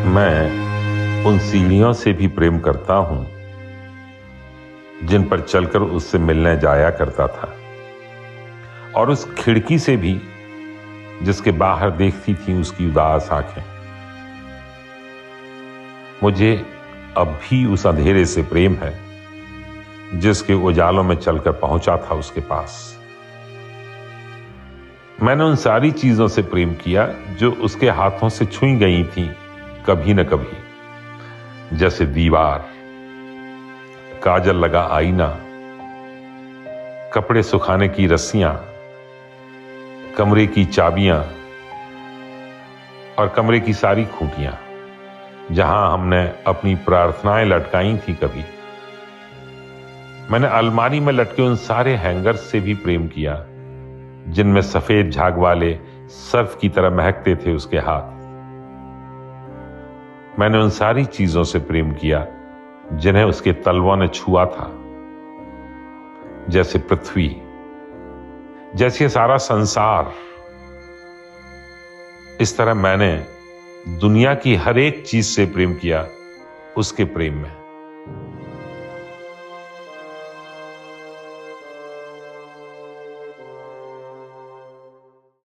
मैं उन सीढ़ियों से भी प्रेम करता हूं जिन पर चलकर उससे मिलने जाया करता था, और उस खिड़की से भी जिसके बाहर देखती थी उसकी उदास आंखें। मुझे अब भी उस अंधेरे से प्रेम है जिसके उजालों में चलकर पहुंचा था उसके पास। मैंने उन सारी चीजों से प्रेम किया जो उसके हाथों से छुई गई थी कभी न कभी, जैसे दीवार, काजल लगा आईना, कपड़े सुखाने की रस्सियां, कमरे की चाबियां और कमरे की सारी खूंटियां जहां हमने अपनी प्रार्थनाएं लटकाई थी। कभी मैंने अलमारी में लटके उन सारे हैंगर्स से भी प्रेम किया जिनमें सफेद झाग वाले सर्फ की तरह महकते थे उसके हाथ। मैंने उन सारी चीजों से प्रेम किया जिन्हें उसके तलवों ने छुआ था, जैसे पृथ्वी, जैसे सारा संसार। इस तरह मैंने दुनिया की हर एक चीज से प्रेम किया उसके प्रेम में।